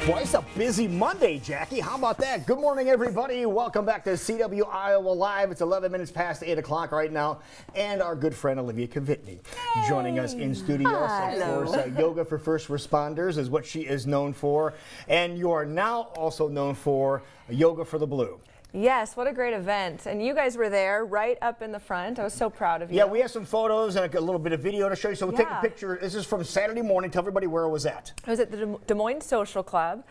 Twice a busy Monday, Jackie. How about that? Good morning, everybody. Welcome back to CW Iowa Live. It's 11 minutes past 8 o'clock right now. And our good friend Olivia Kvitny joining us in studio. Of course, yoga for first responders is what she is known for. And you are now also known for Yoga for the Blue. Yes, what a great event. And you guys were there right up in the front. I was so proud of you. Yeah, we have some photos and a little bit of video to show you. So we'll take a picture. This is from Saturday morning. Tell everybody where it was at. It was at the Des Moines Social Club.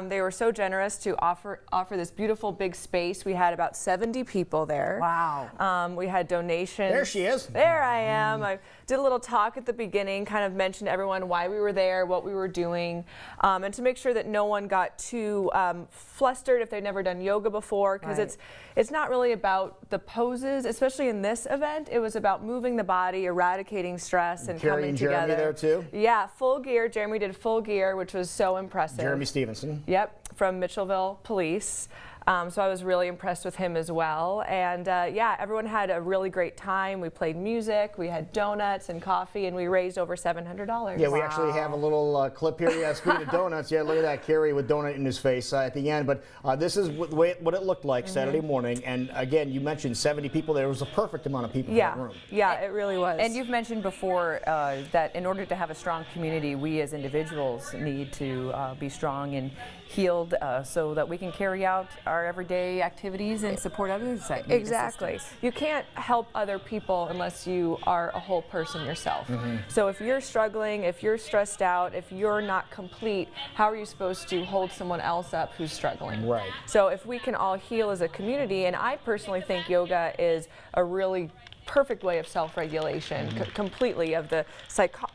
They were so generous to offer this beautiful big space. We had about 70 people there. Wow. We had donations. There she is. There I am. I did a little talk at the beginning, kind of mentioned to everyone why we were there, what we were doing, and to make sure that no one got too flustered if they've never done yoga before, because it's not really about the poses, especially in this event. It was about moving the body, eradicating stress, and coming together. Jeremy there too? Yeah, full gear. Jeremy did full gear, which was so impressive. Jeremy Stevenson. Yep, from Mitchellville Police. So I was really impressed with him as well. And yeah, everyone had a really great time. We played music, we had donuts and coffee, and we raised over $700. Yeah, we actually have a little clip here. Yeah, speaking of donuts, yeah, look at that, Kerry with donut in his face at the end. But this is what it looked like Saturday morning. And again, you mentioned 70 people. There was a perfect amount of people in that room. Yeah, it really was. And you've mentioned before that in order to have a strong community, we as individuals need to be strong and healed so that we can carry out our everyday activities and support others. Exactly. You can't help other people unless you are a whole person yourself. So if you're struggling, if you're stressed out, if you're not complete, how are you supposed to hold someone else up who's struggling? Right. So if we can all heal as a community, and I personally think yoga is a really perfect way of self-regulation, completely of the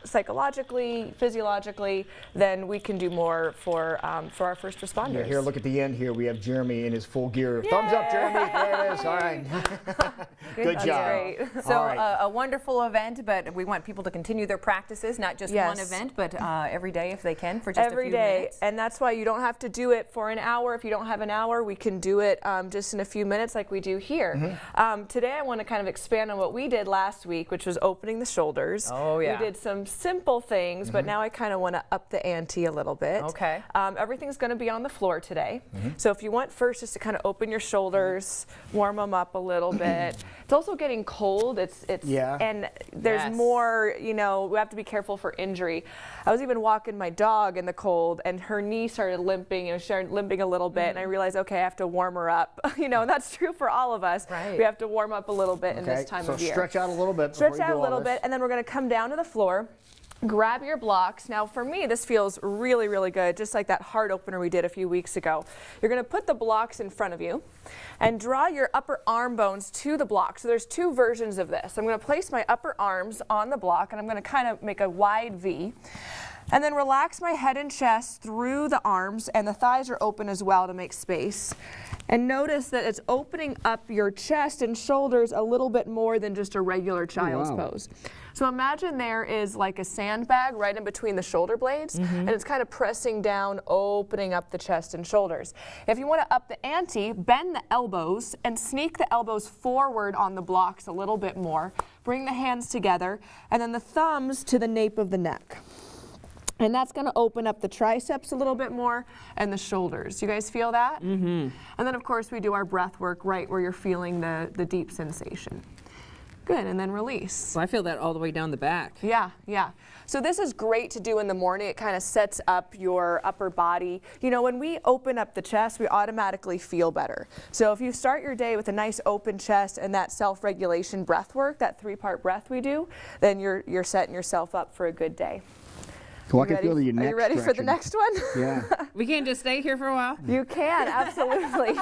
psychologically, physiologically, then we can do more for our first responders. Yeah, here, look at the end here. We have Jeremy in his full gear. Yay! Thumbs up, Jeremy. There it is. All right. Good job. Great. So a wonderful event, but we want people to continue their practices, not just one event, but every day if they can for just a few minutes. And that's why you don't have to do it for an hour. If you don't have an hour, we can do it just in a few minutes like we do here. Today I want to kind of expand on what we did last week, which was opening the shoulders. Oh, yeah. We did some simple things, but now I kind of want to up the ante a little bit. Okay. Everything's going to be on the floor today. So if you want first just to kind of open your shoulders, warm them up a little bit. It's also getting cold. And there's more, you know, we have to be careful for injury. I was even walking my dog in the cold and her knee started limping, and started limping a little bit, and I realized, okay, I have to warm her up. You know, and that's true for all of us. Right. We have to warm up a little bit in this time of year. Stretch out a little bit. Stretch out a little bit, and then we're going to come down to the floor. Grab your blocks. Now for me, this feels really, really good, just like that heart opener we did a few weeks ago. You're going to put the blocks in front of you and draw your upper arm bones to the block. So there's two versions of this. I'm going to place my upper arms on the block, and I'm going to kind of make a wide V. And then relax my head and chest through the arms, and the thighs are open as well to make space. And notice that it's opening up your chest and shoulders a little bit more than just a regular child's pose. So imagine there is like a sandbag right in between the shoulder blades, and it's kind of pressing down, opening up the chest and shoulders. If you want to up the ante, bend the elbows and sneak the elbows forward on the blocks a little bit more. Bring the hands together, and then the thumbs to the nape of the neck. And that's going to open up the triceps a little bit more and the shoulders. You guys feel that? And then, of course, we do our breath work right where you're feeling the deep sensation. Good, and then release. Well, I feel that all the way down the back. Yeah, yeah. So this is great to do in the morning. It kind of sets up your upper body. You know, when we open up the chest, we automatically feel better. So if you start your day with a nice open chest and that self-regulation breath work, that 3-part breath we do, then you're setting yourself up for a good day. So I can feel your neck Are you ready for the next one? Yeah. We can't just stay here for a while? You can, absolutely.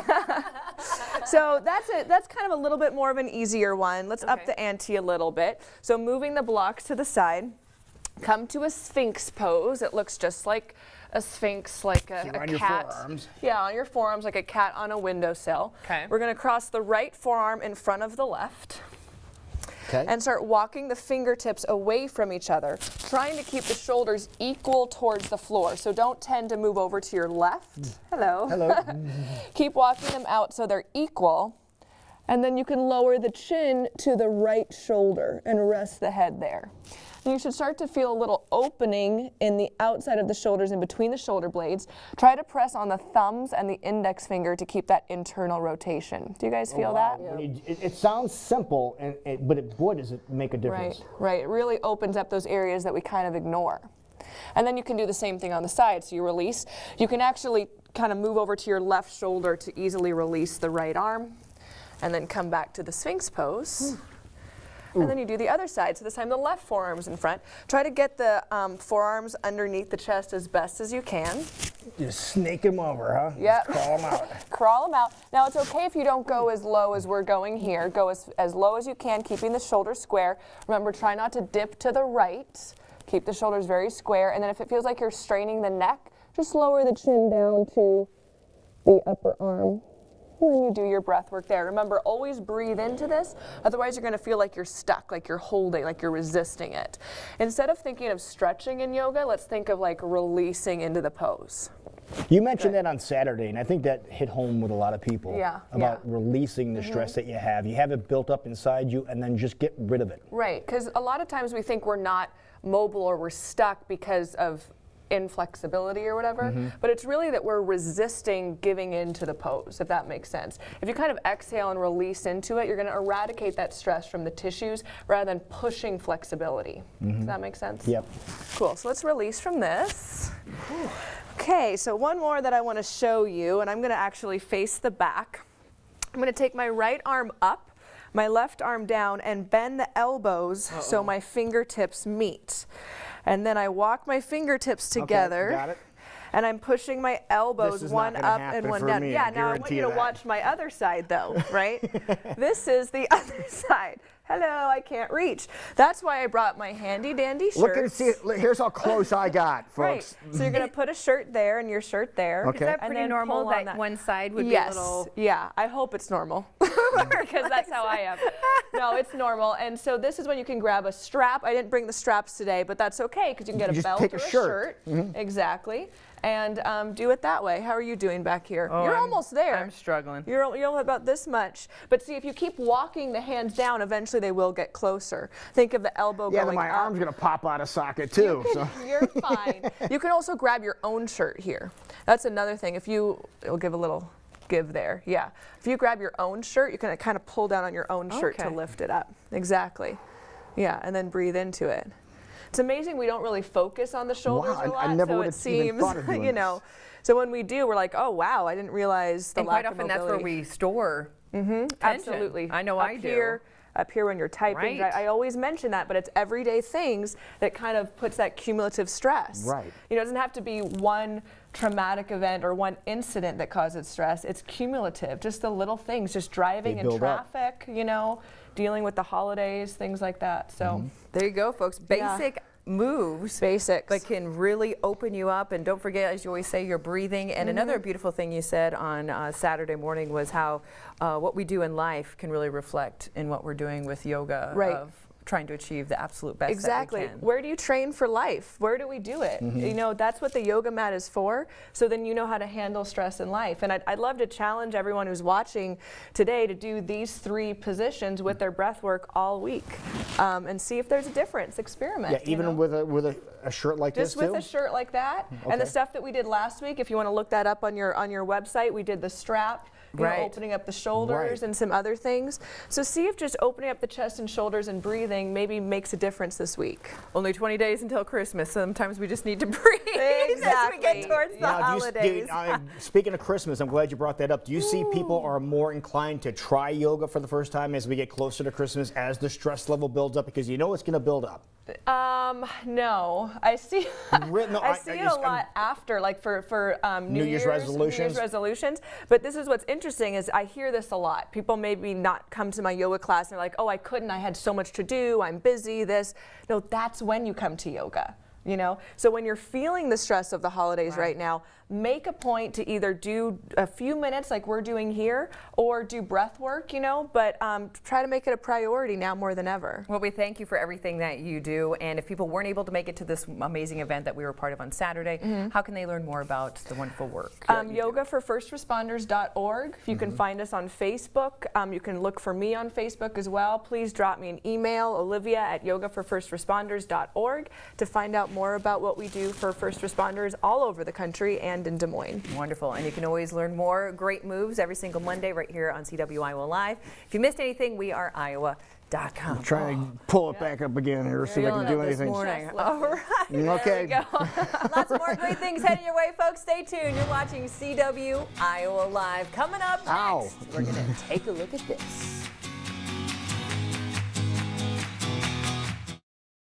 So that's kind of a little bit more of an easier one. Let's up the ante a little bit. So moving the blocks to the side, come to a sphinx pose. It looks just like a sphinx, like a cat. On your forearms. Yeah, on your forearms, like a cat on a windowsill. Okay. We're going to cross the right forearm in front of the left. Okay. And start walking the fingertips away from each other, trying to keep the shoulders equal towards the floor. So don't tend to move over to your left. Hello. Hello. Keep walking them out so they're equal. And then you can lower the chin to the right shoulder and rest the head there. And you should start to feel a little opening in the outside of the shoulders, in between the shoulder blades. Try to press on the thumbs and the index finger to keep that internal rotation. Do you guys feel that? It sounds simple, but boy, does it make a difference. Right. It really opens up those areas that we kind of ignore. And then you can do the same thing on the side. So you release. You can actually kind of move over to your left shoulder to easily release the right arm, and then come back to the Sphinx pose. And then you do the other side. So this time the left forearm's in front. Try to get the forearms underneath the chest as best as you can. Just snake them over, huh? Yep. Just crawl them out. Crawl them out. Now it's okay if you don't go as low as we're going here. Go as low as you can, keeping the shoulders square. Remember, try not to dip to the right. Keep the shoulders very square. And then if it feels like you're straining the neck, just lower the chin down to the upper arm. And then you do your breath work there. Remember, always breathe into this, otherwise you're going to feel like you're stuck, like you're holding, like you're resisting it. Instead of thinking of stretching in yoga, let's think of like releasing into the pose. You mentioned that on Saturday, and I think that hit home with a lot of people about Yeah. releasing the stress that you have. You have it built up inside you, and then just get rid of it. Right, because a lot of times we think we're not mobile or we're stuck because of inflexibility or whatever, but it's really that we're resisting giving into the pose, if that makes sense. If you kind of exhale and release into it, you're going to eradicate that stress from the tissues rather than pushing flexibility. Does that make sense? Yep. Cool, so let's release from this. Okay, so one more that I want to show you, and I'm going to actually face the back. I'm going to take my right arm up, my left arm down, and bend the elbows so my fingertips meet. And then I walk my fingertips together. Okay, got it. And I'm pushing my elbows This is one not gonna up and happen one for down. me, Yeah, I now I want guarantee you to that. watch my other side though, right? This is the other side. Hello, I can't reach. That's why I brought my handy dandy shirt. Look and see. Here's how close I got, Right. folks. So you're going to put a shirt there and your shirt there. Okay. Is that and pretty then normal pull on that one side would be a Yes. little- Yeah, I hope it's normal. Because that's how I am. No, it's normal. And so this is when you can grab a strap. I didn't bring the straps today, but that's okay because you can get You a just belt take or a a shirt. shirt. Exactly. And do it that way. How are you doing back here? Oh, You're I'm- almost there. I'm struggling. You're only about this much. But see, if you keep walking the hands down, eventually they will get closer. Think of the elbow Yeah, going then my up. arm's gonna pop out of socket too. So. You're fine. You can also grab your own shirt here. That's another thing. It'll give a little give there. Yeah. If you grab your own shirt, you can kind of pull down on your own shirt to Okay. lift it up. Exactly. Yeah, and then breathe into it. It's amazing we don't really focus on the shoulders Wow, a lot, I never so would it have even seems, thought of doing you know. So when we do, we're like, oh wow, I didn't realize the And lack quite of often that's where mobility. we store tension. Absolutely. I know up I do. here, Up here when you're typing, Right. I always mention that, but it's everyday things that kind of puts that cumulative stress. Right. You know, it doesn't have to be one traumatic event or one incident that causes stress. It's cumulative, just the little things, just driving They in build up. traffic, you know, dealing with the holidays, things like that. So There you go, folks. Yeah. Basic moves. basics. But can really open you up. And don't forget, as you always say, you're breathing. And another beautiful thing you said on Saturday morning was how what we do in life can really reflect in what we're doing with yoga Right. of trying to achieve the absolute best Exactly. that we can. Where do you train for life? Where do we do it? You know, that's what the yoga mat is for. So then you know how to handle stress in life. And I'd love to challenge everyone who's watching today to do these 3 positions with their breath work all week and see if there's a difference. Experiment. Yeah, you even know? with a shirt like Just this too. with a shirt like that, and Okay. the stuff that we did last week. If you want to look that up on your website, we did the strap, you know, Right. opening up the shoulders Right. and some other things. So see if just opening up the chest and shoulders and breathing maybe makes a difference this week. Only 20 days until Christmas. Sometimes we just need to breathe as we Exactly. get towards the Now, holidays. speaking of Christmas, I'm glad you brought that up. Do you see people are more inclined to try yoga for the first time as we get closer to Christmas, as the stress level builds up? Because you know it's going to build up. No, I see. No, I see it a lot after, like for New Year's resolutions. New Year's resolutions. But this is what's interesting is I hear this a lot. People maybe not come to my yoga class and they're like, oh, I couldn't. I had so much to do. I'm busy. This. No, that's when you come to yoga. You know, so when you're feeling the stress of the holidays right now, make a point to either do a few minutes like we're doing here or do breath work, you know, but try to make it a priority now more than ever. Well, we thank you for everything that you do. And if people weren't able to make it to this amazing event that we were part of on Saturday, how can they learn more about the wonderful work? Yogaforfirstresponders.org. You can find us on Facebook. You can look for me on Facebook as well. Please drop me an email, olivia@yogaforfirstresponders.org, to find out more about what we do for first responders all over the country and in Des Moines. Wonderful. And you can always learn more great moves every single Monday right here on CW Iowa Live. If you missed anything, we are Iowa.com. I'm trying to pull it back up again here, see if I can do anything. All right. Okay. There we go. Lots more great things heading your way, folks. Stay tuned. You're watching CW Iowa Live. Coming up next, we're going to take a look at this.